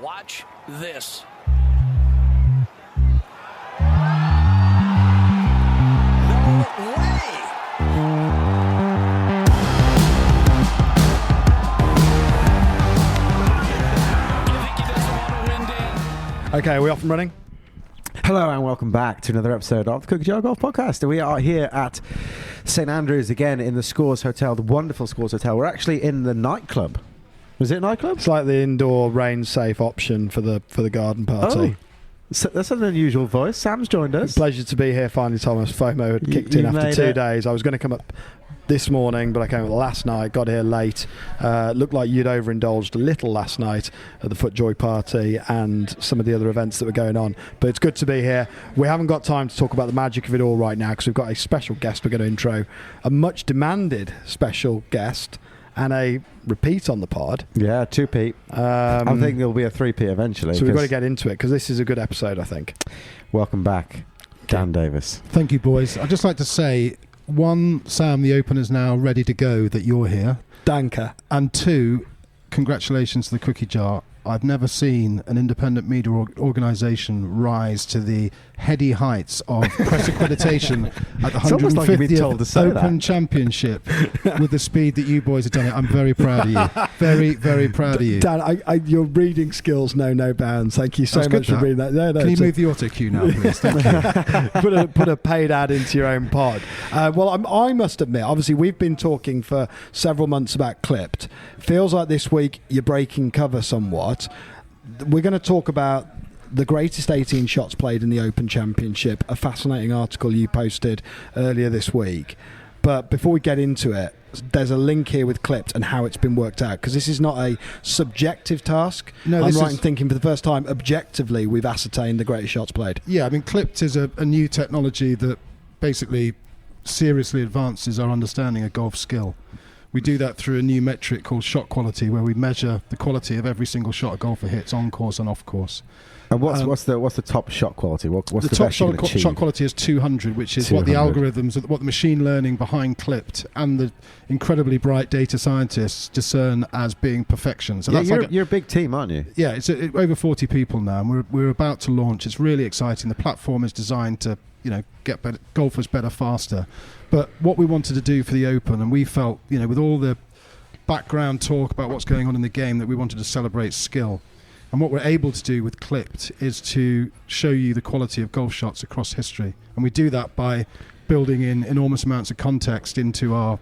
Watch this. No way! Okay, are we off and running? Hello and welcome back to another episode of the Cookie Jar Golf Podcast. We are here at St Andrews again in the Scores Hotel, the wonderful Scores Hotel. We're actually in the nightclub. Was it a nightclub? It's like the indoor rain-safe option for the garden party. So that's an unusual voice. Sam's joined us. Pleasure to be here finally, Thomas. FOMO had kicked in after 2 days. I was going to come up this morning, but I came up last night, got here late. Looked like you'd overindulged a little last night at the FootJoy party and some of the other events that were going on. But it's good to be here. We haven't got time to talk about the magic of it all right now because we've got a special guest we're going to intro, a much demanded special guest, and a repeat on the pod. Yeah, 2P. I think there'll be a 3P eventually. So we've got to get into it because this is a good episode, I think. Welcome back, Dan Davis. Thank you, boys. I'd just like to say, one, Sam, the opener's now ready to go that you're here. Danke. And two, congratulations to the Cookie Jar. I've never seen an independent media organisation rise to the heady heights of press accreditation at the 150th Open Championship with the speed that you boys have done it. I'm very proud of you. Very, very proud of you. Dan, your reading skills know no bounds. Thank you so much for reading that. No, Can you move the auto cue now, please? Thank you. put a paid ad into your own pod. I must admit, obviously we've been talking for several months about Clipped. Feels like this week you're breaking cover somewhat. We're going to talk about the greatest 18 shots played in the Open Championship, a fascinating article you posted earlier this week. But before we get into it, there's a link here with Clipped and how it's been worked out, because this is not a subjective task. No, I'm right in thinking for the first time, objectively, we've ascertained the greatest shots played. Yeah, I mean, Clipped is a new technology that basically seriously advances our understanding of golf skill. We do that through a new metric called shot quality, where we measure the quality of every single shot a golfer hits on course and off course. And what's the top shot quality? What's the top best you can achieve? shot quality is 200, which is 200. What the algorithms, what the machine learning behind Clipped and the incredibly bright data scientists discern as being perfection. So you're a big team, aren't you? Yeah, it's over 40 people now, and we're about to launch. It's really exciting. The platform is designed to get better, golfers better faster. But what we wanted to do for the Open, and we felt, with all the background talk about what's going on in the game, that we wanted to celebrate skill. And what we're able to do with Clipped is to show you the quality of golf shots across history. And we do that by building in enormous amounts of context into our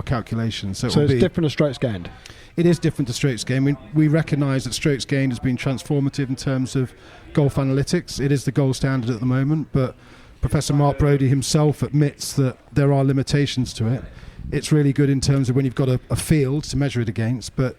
calculations. So it's different to strokes gained? It is different to strokes gained. We recognise that strokes gained has been transformative in terms of golf analytics. It is the gold standard at the moment, but Professor Mark Brodie himself admits that there are limitations to it. It's really good in terms of when you've got a field to measure it against, but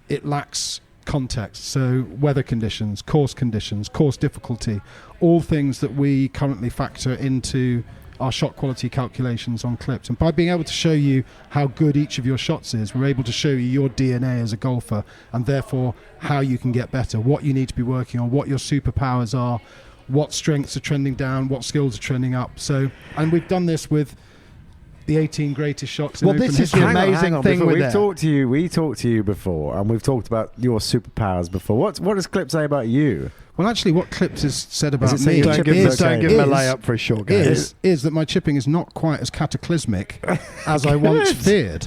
it lacks context. So weather conditions, course difficulty, all things that we currently factor into our shot quality calculations on Clipped. And by being able to show you how good each of your shots is, we're able to show you your DNA as a golfer, and therefore how you can get better, what you need to be working on, what your superpowers are, what strengths are trending down, what skills are trending up. So, and we've done this with the 18 greatest shots in Open this history. is the amazing thing with we talked to you before, and we've talked about your superpowers before. What does Clip say about you? Well, actually, what Clips has said about Is me it Don't give him a layup for a short game. is that my chipping is not quite as cataclysmic as I once feared.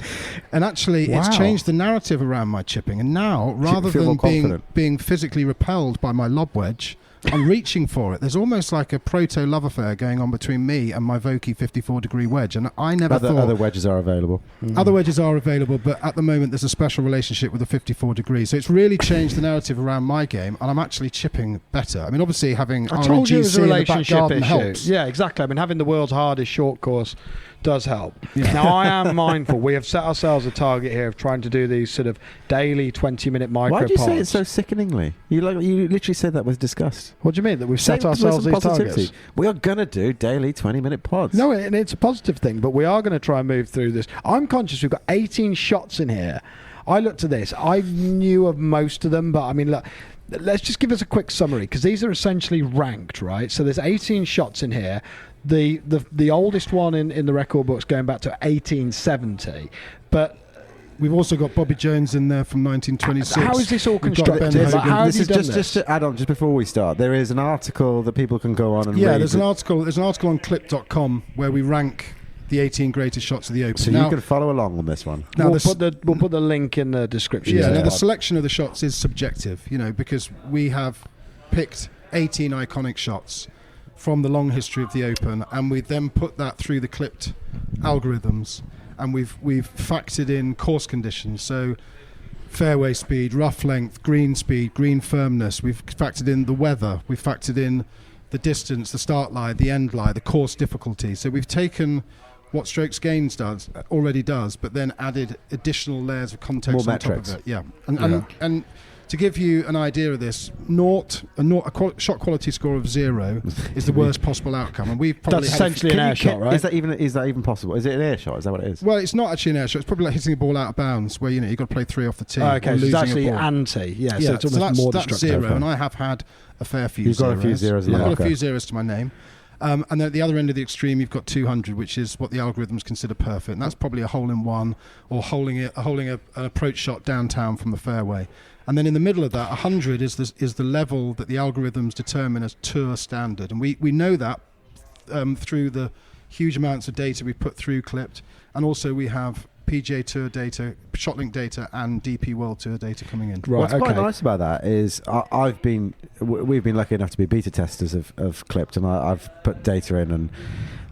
And actually, it's changed the narrative around my chipping. And now, rather than being physically repelled by my lob wedge, I'm reaching for it. There's almost like a proto-love affair going on between me and my Vokey 54-degree wedge. And I never thought... Other wedges are available. Other wedges are available, but at the moment there's a special relationship with the 54 degrees. So it's really changed the narrative around my game, and I'm actually chipping better. I mean, obviously having RNGC in the back garden helps. Yeah, exactly. I mean, having the world's hardest short course does help. Yeah. Now, I am mindful. We have set ourselves a target here of trying to do these sort of daily 20-minute micro Why do you pods. say it so sickeningly? You literally said that with disgust. What do you mean? That we've set ourselves these targets? We are going to do daily 20-minute pods. No, and it's a positive thing, but we are going to try and move through this. I'm conscious we've got 18 shots in here. I looked at this. I knew of most of them, but I mean, look, let's just give us a quick summary, because these are essentially ranked, right? So there's 18 shots in here. The oldest one in the record book's going back to 1870, but We've also got Bobby Jones in there from 1926. How is this all We've got constructed? Ben Like, Hogan. how have this you is done just this? to add on, just before we start, there is an article that people can go on and Yeah, read. there's an article on clip.com where we rank the 18 greatest shots of the Open. So now, you can follow along on this one. now we'll the put the link in the description. Yeah, of now the the pod. selection of the shots is subjective, because we have picked 18 iconic shots from the long history of the Open, and we then put that through the clipped algorithms, and we've factored in course conditions, so fairway speed, rough length, green speed, green firmness. We've factored in the weather. We've factored in the distance, the start lie, the end lie, the course difficulty. So we've taken what Strokes Gains already does, but then added additional layers of context More on metrics. top of it. Yeah, and to give you an idea of this, shot quality score of 0 is the worst possible outcome, and we've probably That's had a essentially an air shot, right? Is that even possible? Is it an air shot? Is that what it is? well, it's not actually an air shot. It's probably like hitting a ball out of bounds, where you've got to play 3 off the tee. Oh, or okay, so it's losing a actually ball. anti. Yeah, Yeah, so it's almost more that's destructive. 0, and I have had a fair few You've got zeros. a few zeros in I've your got a few locker. zeros to my name. And then at the other end of the extreme, you've got 200, which is what the algorithms consider perfect. And that's probably a hole-in-one or holding an approach shot downtown from the fairway. And then in the middle of that, 100 is the level that the algorithms determine as tour standard. And we know that through the huge amounts of data we put through Clipped. And also we have PGA Tour data, ShotLink data, and DP World Tour data coming in. Right, What's quite okay. nice about that is we've been lucky enough to be beta testers of Clipped, and I've put data in, and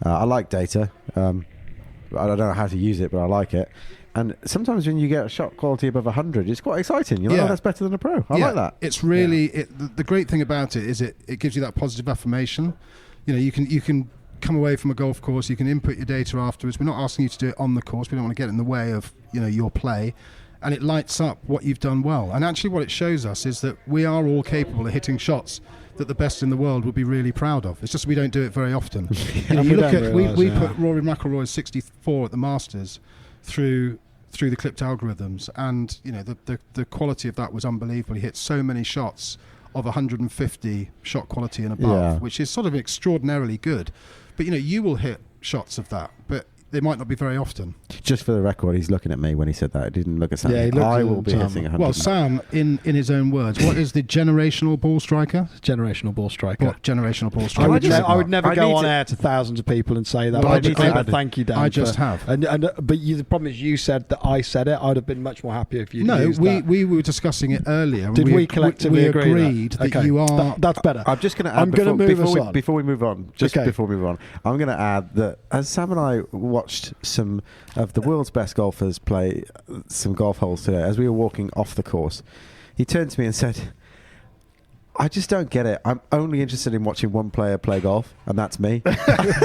I like data. I don't know how to use it, but I like it. And sometimes when you get a shot quality above 100, it's quite exciting. You're like, oh, that's better than a pro. I like that. It's really the great thing about it is it gives you that positive affirmation. You can come away from a golf course, you can input your data afterwards. We're not asking you to do it on the course. We don't want to get in the way of your play, and it lights up what you've done well. And actually, what it shows us is that we are all capable of hitting shots that the best in the world would be really proud of. It's just we don't do it very often. we You look don't at realise, we yeah. put Rory McIlroy's 64 at the Masters through the clipped algorithms, and the quality of that was unbelievable. He hit so many shots of 150 shot quality and above, which is sort of extraordinarily good. But you will hit shots of that, but they might not be very often. Just for the record, he's looking at me when he said that. He didn't look at Sam. Yeah, he looked I at will be Sam. hitting 100. Well, Sam, in his own words, what is the generational ball striker? Generational ball striker. What generational ball I striker? would, just- I would never I go need on to- air to thousands of people and say that. Well, I I just need to- but thank you, Dan. I just for- have. But the problem is, you said that I said it. I'd have been much more happy if you. No, used that. we were discussing it earlier. and Did we ag- collectively we agree agreed that? that you are. That's better. I'm just going to add. I'm gonna move us on. Before we move on, I'm going to add that as Sam and I watched some of the world's best golfers play some golf holes today, as we were walking off the course, he turned to me and said, I just don't get it. I'm only interested in watching one player play golf, and that's me.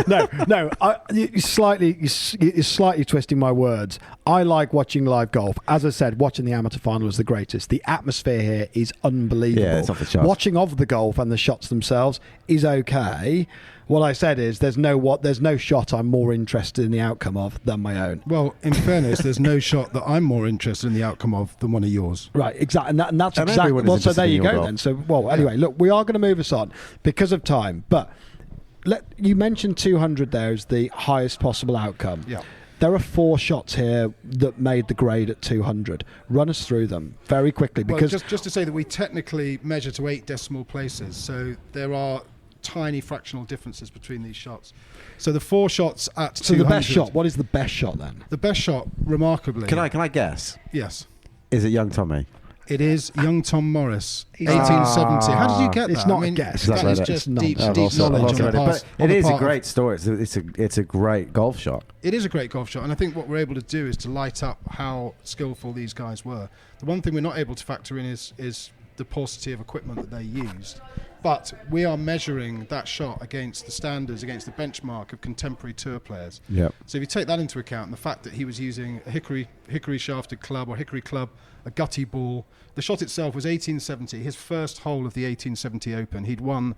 no. You're slightly twisting my words. I like watching live golf. As I said, watching the amateur final is the greatest. The atmosphere here is unbelievable. Yeah, it's off the charts. Watching of the golf and the shots themselves is okay. What I said is there's no shot I'm more interested in the outcome of than my own. Well, in fairness, there's no shot that I'm more interested in the outcome of than one of yours. Right, exactly, and that's And exactly. everyone is Well, so there interested in you your go golf. then. So, well, anyway, look, we are going to move us on because of time. But you mentioned 200 there as the highest possible outcome. Yeah. There are 4 shots here that made the grade at 200. Run us through them very quickly because Well, just to say that we technically measure to 8 decimal places, so there are tiny fractional differences between these shots. So the 4 shots at 200. so the best shot. What is the best shot then? The best shot, remarkably. Can I guess? Yes. Is it Young Tommy? It is young Tom Morris, 1870. How did you get that? It's not a guess. That is It's just not. deep, I've deep also knowledge on read the it. part. But on it the is a part of- great story. It's a great golf shot. It is a great golf shot, and I think what we're able to do is to light up how skillful these guys were. The one thing we're not able to factor in is the paucity of equipment that they used. But we are measuring that shot against the standards, against the benchmark of contemporary tour players. Yep. So if you take that into account, and the fact that he was using a hickory shafted club or hickory club, a gutty ball, the shot itself was 1870, his first hole of the 1870 Open. He'd won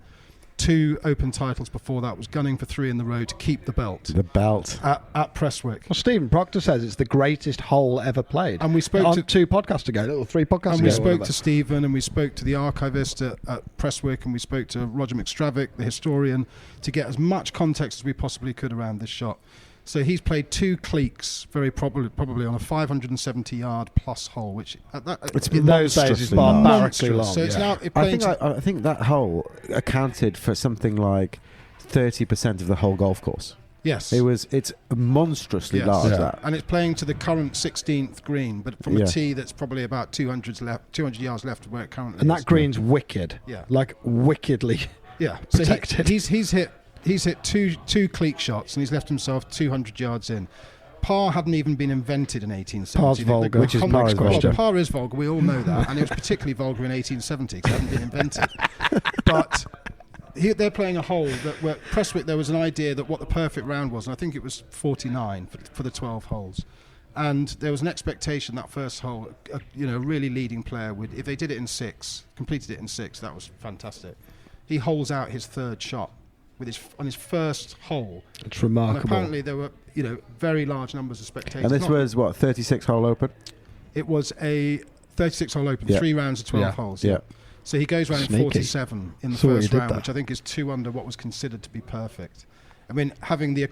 2 Open titles before that, was gunning for 3 in the row to keep the belt The belt. at Prestwick. Well, Stephen Proctor says it's the greatest hole ever played. And we spoke on to 2 podcasts ago, or 3 podcasts And ago. we spoke whatever. to Stephen, and we spoke to the archivist at Prestwick, and we spoke to Roger McStravick, the historian, to get as much context as we possibly could around this shot. So he's played 2 cleeks, very probably on a 570-yard plus hole, which It's In those days, it's monstrously barbarically monstrous. long. So it's yeah. now playing I think that hole accounted for something like 30% of the whole golf course. yes. It's monstrously Yes. large. Yeah. That. And it's playing to the current 16th green, but from Yeah. a tee that's probably about 200 yards left of where it currently And is. that green's wicked. Yeah. Like wickedly. Yeah, so protected. he's hit two cleek shots and he's left himself 200 yards in. Par hadn't even been invented in 1870. Par's vulgar. Which is complex par is vulgar. Well, par is vulgar. We all know that, and it was particularly vulgar in 1870 because it hadn't been invented. But they're playing a hole that where Prestwick, there was an idea that what the perfect round was, and I think it was 49 for the 12 holes. And there was an expectation that first hole, a really leading player would, if they did it in 6, completed it in 6, that was fantastic. He holes out his third shot on his first hole. It's And remarkable. apparently there were, very large numbers of spectators. And this Not- was, 36 hole open? It was a 36-hole open, Yeah. 3 rounds of 12 Yeah. holes. Yeah. So he goes round Sneaky. 47 in the Saw what you first did round, there. which I think is 2 under what was considered to be perfect. I mean, having the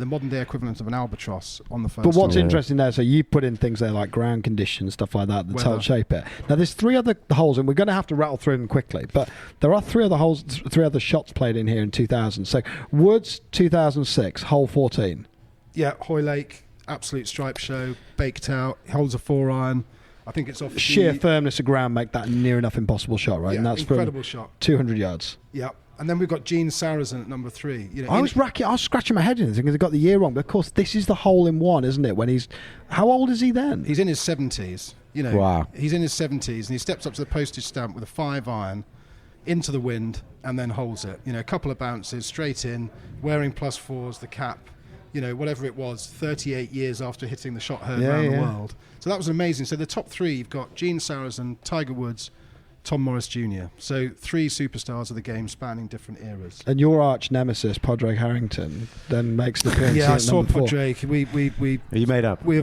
modern day equivalent of an albatross on the first. But what's Yeah. interesting there, so you put in things there like ground conditions, stuff like that Weather. help shape it. Now there's 3 other holes, and we're going to have to rattle through them quickly, but there are 3 other holes, 3 other shots played in here in 2000. So Woods, 2006, hole 14. Yeah, Hoylake, absolute stripe show, baked out, holds a 4-iron. I think it's off Sheer the, firmness of ground make that a near enough impossible shot, right? yeah, And that's incredible from shot. 200 yards. Yeah, and then we've got Gene Sarazen at number 3. I was scratching my head in this because I got the year wrong. But of course, this is the hole in one, isn't it? When how old is he then? He's in his 70s. Wow. He's in his 70s, and he steps up to the postage stamp with a 5-iron into the wind and then holds it. A couple of bounces straight in, wearing +4s, the cap. Whatever it was, 38 years after hitting the shot heard around the world. So that was amazing. So the top 3, you've got Gene Sarazen, Tiger Woods, Tom Morris Jr. So 3 superstars of the game spanning different eras. And your arch nemesis, Padraig Harrington, then makes the appearance here Yeah, I at saw number 4. Padraig. We Are you made up? we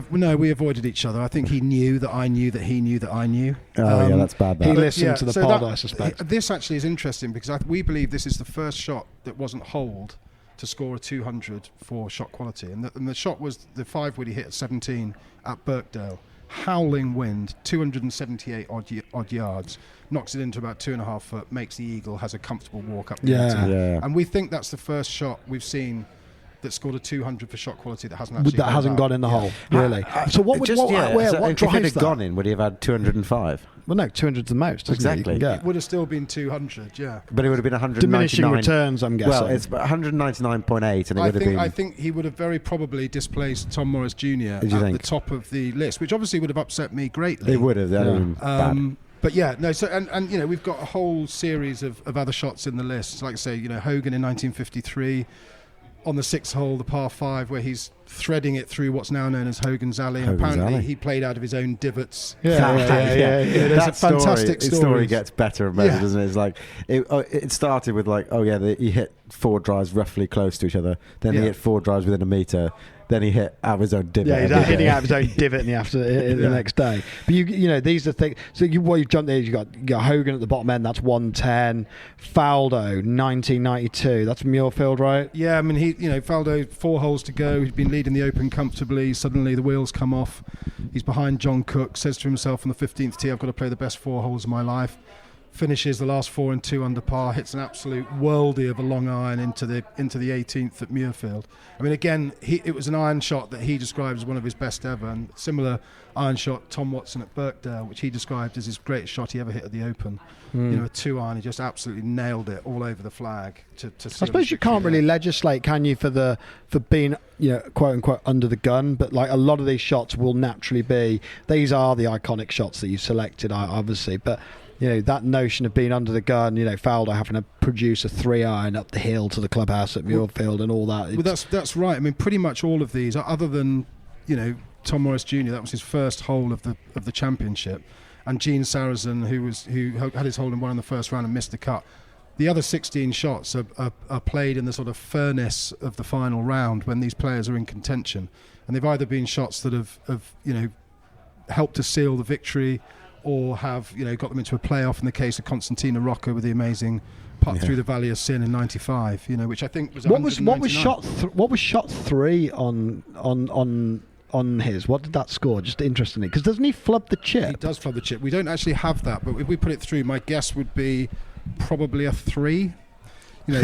avoided each other. I think he knew that I knew that he knew that I knew. Oh, yeah, that's bad. He That. listened to the so pod, that- I suspect. This actually is interesting because we believe this is the first shot that wasn't holed to score a 200 for shot quality. And the shot was the 5-wood he hit at 17 at Birkdale. Howling wind, 278 odd yards, knocks it into about 2.5 foot, makes the eagle, has a comfortable walk up the Yeah. 18. Yeah. And we think that's the first shot we've seen that scored a 200 for shot quality that hasn't actually That hasn't out. gone in the Yeah. hole, really. So what would Just, what, yeah, where, so what if it drives had that? gone in, would he have had 205? Well, no, 200's the most. Isn't Exactly. It? You can It get. would have still been 200, yeah. But it would have been 199. Diminishing returns, I'm guessing. Well, it's 199.8, and it would have been. I think he would have very probably displaced Tom Morris Jr. at Did you the think? top of the list, which obviously would have upset me greatly. It would have. That would have been bad. But yeah, no. So and we've got a whole series of other shots in the list. Like I say, Hogan in 1953 on the 6th hole, the par 5, where he's threading it through what's now known as Hogan's Alley. And Hogan's apparently Alley. he played out of his own divots. Yeah. There's That a fantastic story stories. gets better and better, Yeah. doesn't it? It's like it started with he hit 4 drives roughly close to each other. Then he Yeah. hit 4 drives within a meter. Then he hit out of his own divot. Yeah, he's a bit. hitting out of his own divot in the next day. But these are things. So you've jumped there. You got Hogan at the bottom end. That's 110. Faldo, 1992. That's Muirfield, right? Yeah, I mean, Faldo, 4 holes to go. He's been leading the Open comfortably. Suddenly the wheels come off. He's behind John Cook. Says to himself on the 15th tee, I've got to play the best 4 holes of my life. Finishes the last 4 and 2 under par. Hits an absolute worldie of a long iron into the 18th at Muirfield. I mean, again, it was an iron shot that he described as one of his best ever. And similar iron shot, Tom Watson at Birkdale, which he described as his greatest shot he ever hit at the Open. A 2-iron, he just absolutely nailed it all over the flag. I suppose you can't really legislate, can you, for being, quote unquote, under the gun? But like a lot of these shots will naturally be. These are the iconic shots that you've selected, obviously, but. That notion of being under the gun, Faldo having to produce a 3-iron up the hill to the clubhouse at Muirfield and all that. Well, that's right. I mean, pretty much all of these, other than, Tom Morris Jr., that was his first hole of the championship, and Gene Sarazen, who had his hole in one in the first round and missed the cut. The other 16 shots are played in the sort of furnace of the final round when these players are in contention, and they've either been shots that have helped to seal the victory, or have got them into a playoff. In the case of Constantino Rocca with the amazing putt through the Valley of Sin in '95, which I think was what was shot 3 on his? What did that score? Just interestingly, because doesn't he flub the chip? He does flub the chip. We don't actually have that, but if we put it through, my guess would be probably a 3.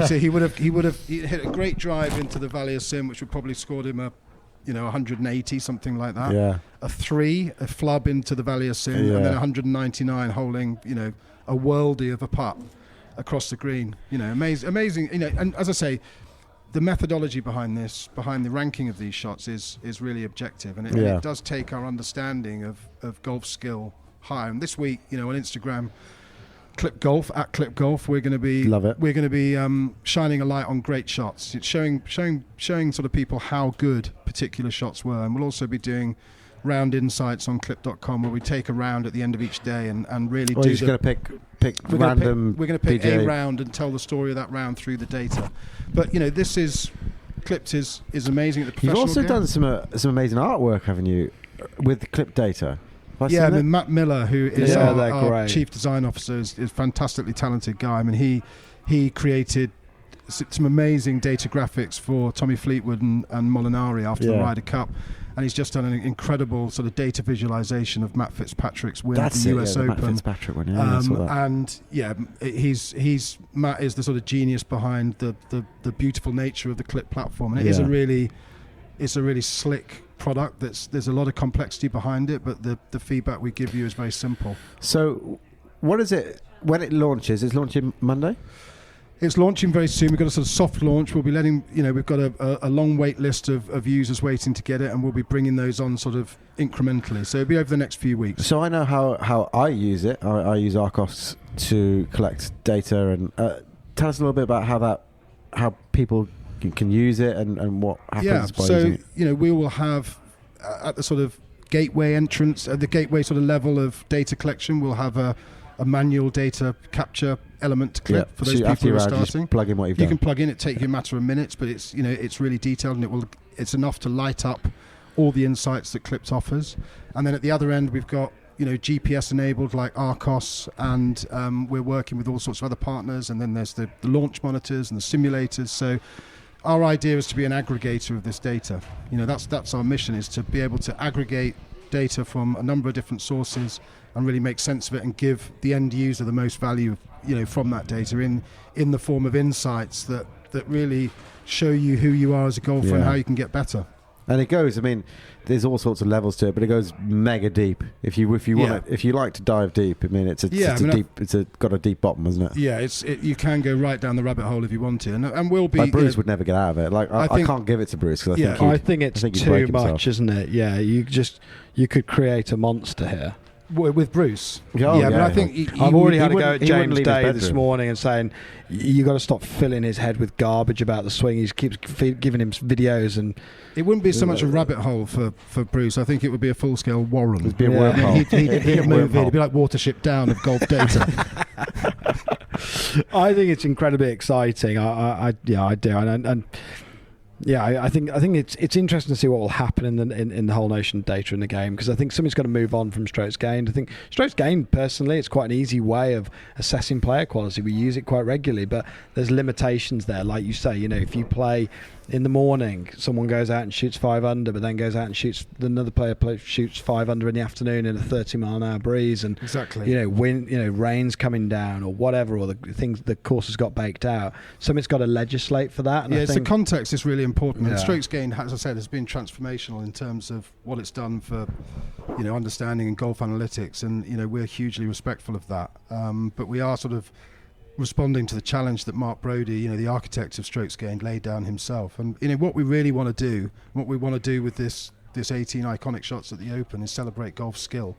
So he hit a great drive into the Valley of Sin, which would probably scored him a 180, something like that. Yeah. A 3, a flub into the Valley of Sin, and then 199 holding, a worldie of a putt across the green. Amazing. And as I say, the methodology behind the ranking of these shots is really objective, and it does take our understanding of golf skill higher. And this week, on Instagram, Clip Golf at Clip Golf, we're going to be shining a light on great shots. It's showing sort of people how good particular shots were, and we'll also be doing round insights on clip.com where we take a round at the end of each day and really Or do. You're just going to pick random. We're going to pick PGA a round and tell the story of that round through the data. But this is Clipped is amazing at the professional You've also game. done some amazing artwork, haven't you, with Clip data? Yeah, Matt Miller, who is our great. chief design officer, is a fantastically talented guy. I mean, he created some amazing data graphics for Tommy Fleetwood and Molinari after the Ryder Cup, and he's just done an incredible sort of data visualization of Matt Fitzpatrick's win at the US Open. Matt Fitzpatrick one, I saw that. And Matt is the sort of genius behind the beautiful nature of the Clip platform, and it's a really slick product. There's a lot of complexity behind it, but the feedback we give you is very simple. So, what is it when it launches? It's launching Monday. It's launching very soon. We've got a sort of soft launch. We'll be letting, we've got a long wait list of users waiting to get it, and we'll be bringing those on sort of incrementally. So it'll be over the next few weeks. So I know how I use it. I use Arcos to collect data, and tell us a little bit about how people can use it and what happens by using it. We will have at the sort of gateway entrance, at the gateway sort of level of data collection, we'll have a manual data capture element to Clip for those people who are starting. Just plug in what you've done. You can plug in. It takes you a matter of minutes, but it's it's really detailed, and it's enough to light up all the insights that Clip offers. And then at the other end, we've got GPS enabled like Arcos, and we're working with all sorts of other partners. And then there's the launch monitors and the simulators. So our idea is to be an aggregator of this data. That's our mission, is to be able to aggregate data from a number of different sources and really make sense of it and give the end user the most value from that data in the form of insights that really show you who you are as a golfer and how you can get better. And it goes, there's all sorts of levels to it, but it goes mega deep. If you want if you like to dive deep, it's got a deep bottom, isn't it? Yeah, you can go right down the rabbit hole if you want to, and we'll be. Like Bruce would never get out of it. Like I can't give it to Bruce because I think it's too much, isn't it? Yeah, you could create a monster here. With Bruce, but I think I've already had a go at James Day this morning and saying you got to stop filling his head with garbage about the swing. He keeps giving him videos, and it wouldn't be so much a rabbit hole for Bruce. I think it would be a full-scale warren. It'd be a wormhole. He'd move it. It'd be like Watership Down of golf data. I think it's incredibly exciting. I do, and I think it's interesting to see what will happen in the whole notion of data in the game, because I think somebody's got to move on from strokes gained. I think strokes gained, personally, it's quite an easy way of assessing player quality. We use it quite regularly, but there's limitations there. Like you say, if you play in the morning, someone goes out and shoots 5 under, but then goes out and shoots another player shoots 5 under in the afternoon in a 30-mile-an-hour breeze, and rain's coming down or whatever, or the course has got baked out. Somebody's got to legislate for that. And it's the context is really important. And strokes gained, as I said, has been transformational in terms of what it's done for understanding and golf analytics, and we're hugely respectful of that. But we are sort of responding to the challenge that Mark Brodie, the architect of strokes gained, laid down himself. And what we really want to do, what we want to do with this 18 iconic shots at the Open, is celebrate golf skill,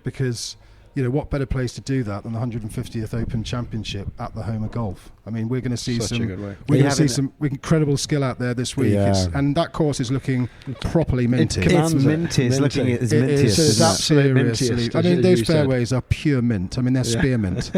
because what better place to do that than the 150th Open Championship at the home of golf? We're going to see some incredible skill out there this week, and that course is looking properly minty. It's minty. It's looking as minty as it's absolutely minty. Those fairways are pure mint. They're spearmint.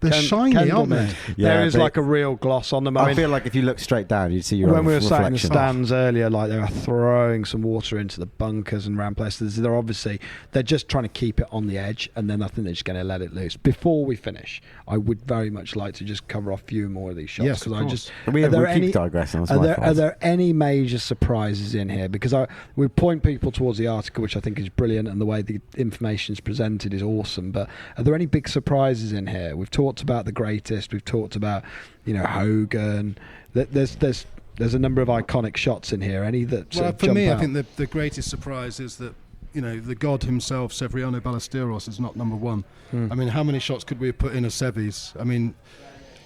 They're shiny, aren't they? Yeah, there is they- like a real gloss on them. I mean, feel like if you look straight down, you'd see your when own we were sat in the reflection. stands earlier, like they were throwing some water into the bunkers and round places. They're just trying to keep it on the edge, and then I think they're just going to let it loose. Before we finish, I would very much like to just cover off a few more of these shots, Yes, of I course. just We are there keep digressing. That's are my there, fault. are there any major surprises in here? Because we point people towards the article, which I think is brilliant, and the way the information is presented is awesome. But are there any big surprises in here? We've talked about the greatest. We've talked about, Hogan. There's a number of iconic shots in here. Any that sort Well, of for jump me, out? I think the greatest surprise is that the god himself, Severiano Ballesteros, is not number one. I mean, how many shots could we have put in a Sevi's? I mean,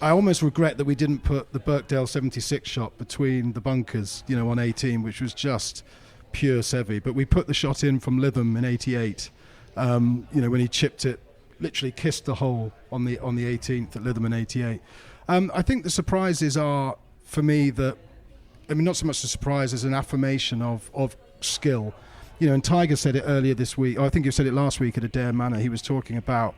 I almost regret that we didn't put the Birkdale 76 shot between the bunkers, on 18, which was just pure Sevi. But we put the shot in from Lytham in 88, when he chipped it, literally kissed the hole on the 18th at Lytham in 88. I think the surprises are, for me, not so much the surprise as an affirmation of skill. And Tiger said it earlier this week, or I think he said it last week at Adair Manor. He was talking about,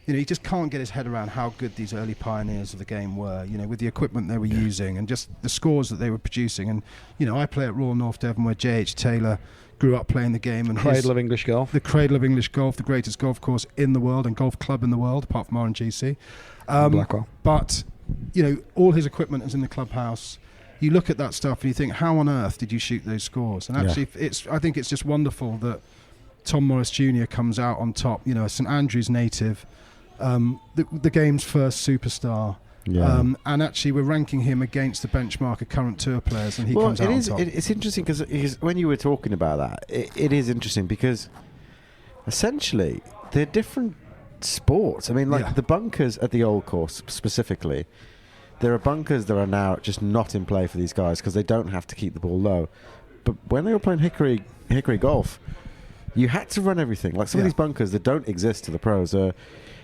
he just can't get his head around how good these early pioneers of the game were, with the equipment they were using and just the scores that they were producing. And, I play at Royal North Devon where J.H. Taylor grew up playing the game. And Cradle of English golf. The cradle of English golf, the greatest golf course in the world and golf club in the world, apart from RNGC. Blackwell. But, all his equipment is in the clubhouse. You look at that stuff and you think, how on earth did you shoot those scores? And actually, I think it's just wonderful that Tom Morris Jr. comes out on top. A St Andrews native, the game's first superstar. Yeah. And actually, we're ranking him against the benchmark of current tour players, and he comes out on top. It's interesting because when you were talking about that, it is interesting because essentially they're different sports. I mean, the bunkers at the old course specifically, there are bunkers that are now just not in play for these guys because they don't have to keep the ball low. But when they were playing Hickory golf, you had to run everything. Like some of these bunkers that don't exist to the pros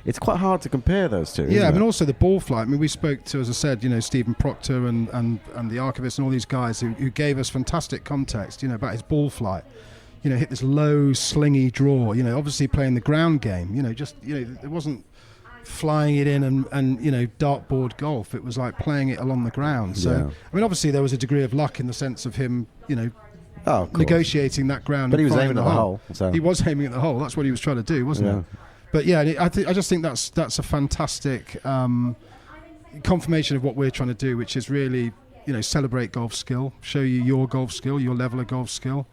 it's quite hard to compare those two. Yeah, isn't it? also the ball flight. I mean, we spoke to, as I said, Stephen Proctor and the archivist and all these guys who gave us fantastic context, about his ball flight. Hit this low, slingy draw. Obviously playing the ground game. It wasn't flying it in and dartboard golf. It was like playing it along the ground. So, I mean, obviously there was a degree of luck in the sense of him, negotiating that ground. But he was finding aiming at the hole. So. He was aiming at the hole. That's what he was trying to do, wasn't it? But I just think that's a fantastic confirmation of what we're trying to do, which is really, celebrate golf skill, show you your golf skill, your level of golf skill.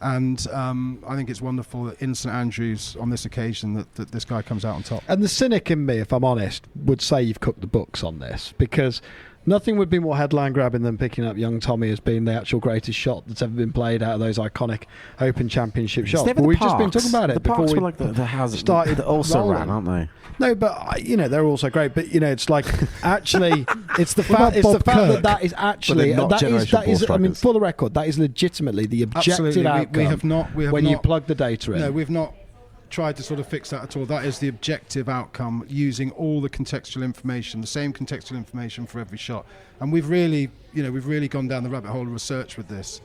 And I think it's wonderful that in St Andrews on this occasion that this guy comes out on top. And the cynic in me, if I'm honest, would say you've cooked the books on this, because nothing would be more headline grabbing than picking up young Tommy as being the actual greatest shot that's ever been played out of those iconic Open Championship shots. But we've just been talking about it. The parks before were like the houses started that also rolling. ran, aren't they? No, but they're also great. But it's like actually, it's the What fact. about It's the Bob fact Kirk? that is actually But they're not that is. generational ball I mean, strikers. for the record, that is legitimately the objective Absolutely, outcome. we have not when you plug the data in. No, we've not tried to sort of fix that at all. That is the objective outcome, using all the contextual information, the same contextual information for every shot. And we've really gone down the rabbit hole of research with this.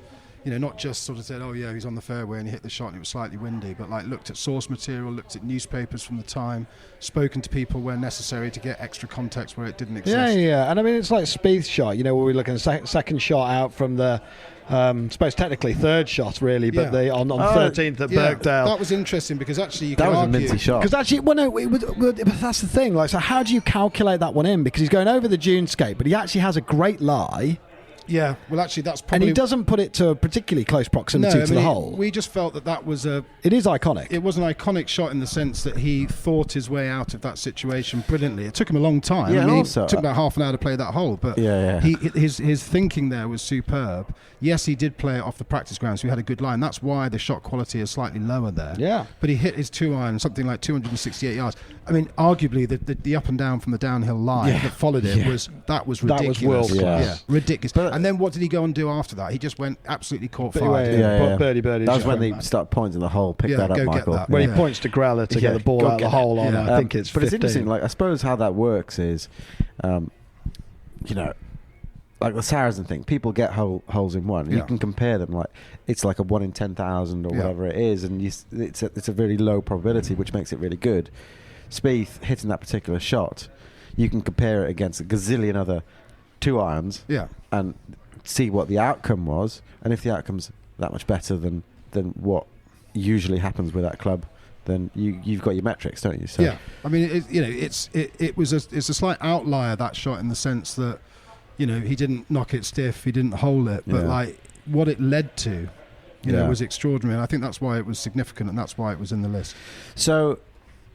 Not just sort of said, oh yeah, he's on the fairway and he hit the shot and it was slightly windy, but like looked at source material, looked at newspapers from the time, spoken to people where necessary to get extra context where it didn't exist. Yeah. And I mean, it's like Spieth's shot, where we're looking at second shot out from the, I suppose technically third shot really, but Yeah. on 13th at Birkdale. That was interesting because actually you That could was argue, a minty shot. Because actually, that's the thing. Like, so how do you calculate that one in? Because he's going over the dunescape, but he actually has a great lie, Yeah, well actually that's and probably... he doesn't put it to a particularly close proximity to the hole. We just felt that was It is iconic. it was an iconic shot in the sense that he thought his way out of that situation brilliantly. It took him a long time. Yeah, I and mean, also- it took about half an hour to play that hole, but Yeah. his thinking there was superb. Yes, he did play it off the practice ground, so he had a good line. That's why the shot quality is slightly lower there. Yeah. But he hit his 2-iron something like 268 yards. I mean, arguably the up and down from the downhill line that followed it was ridiculous. world class. Yeah, ridiculous. But- and then what did he go and do after that? He just went absolutely caught But fire. anyway, Yeah. birdie. That was just when went they start pointing the hole. Pick Yeah, that up, go get Michael. that. when he Yeah. points to Grella to get the ball go out of the get hole it. on, Yeah. I think it's 15. But it's interesting. Like I suppose how that works is, like the Saracen thing. People get holes in one. You Yeah. can compare them. Like it's like a 1 in 10,000 or Yeah. whatever it is, and it's a very low probability, which makes it really good. Spieth hitting that particular shot. you can compare it against a gazillion other 2-irons Yeah. and see what the outcome was, and if the outcome's that much better than what usually happens with that club, then you've got your metrics, don't you? So Yeah, I mean, it's a slight outlier, that shot, in the sense that, you know, he didn't knock it stiff, he didn't hole it, but like what it led to, you know, was extraordinary. And I think that's why it was significant, and that's why it was in the list. So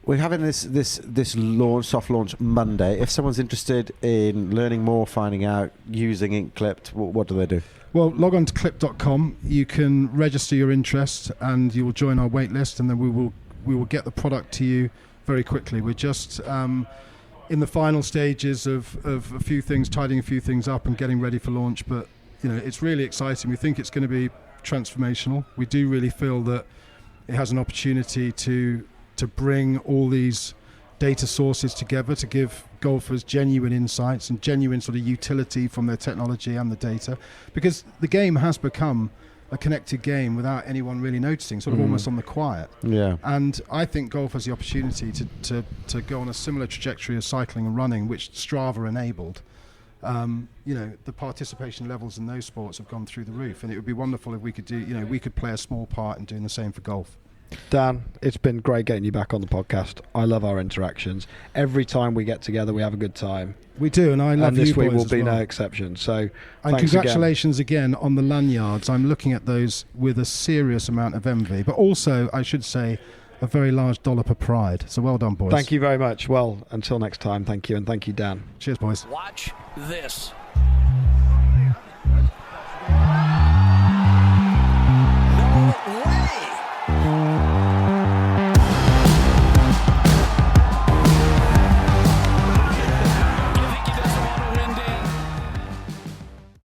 we're having this launch, soft launch Monday. If someone's interested in learning more, finding out, using InkClipped, what do they do? Well, log on to clip.com. You can register your interest, and you will join our wait list, and then we will get the product to you very quickly. We're just in the final stages of a few things, tidying a few things up and getting ready for launch. But, you know, it's really exciting. We think it's going to be transformational. We do really feel that it has an opportunity to bring all these data sources together to give golfers genuine insights and genuine sort of utility from their technology and the data, because the game has become a connected game without anyone really noticing, sort of almost on the quiet. Yeah. And I think golf has the opportunity to go on a similar trajectory as cycling and running, which Strava enabled. You know, the participation levels in those sports have gone through the roof, and it would be wonderful if we could do, you know, we could play a small part in doing the same for golf. Dan, it's been great getting you back on the podcast. I love our interactions. Every time we get together, we have a good time. We do, and I love and this you week boys will as be well. no exception. So, And thanks congratulations again on the lanyards. I'm looking at those with a serious amount of envy, but also, I should say, a very large dollop of pride. So well done, boys. Thank you very much. Well, until next time, thank you, and thank you, Dan. Cheers, boys. Watch this.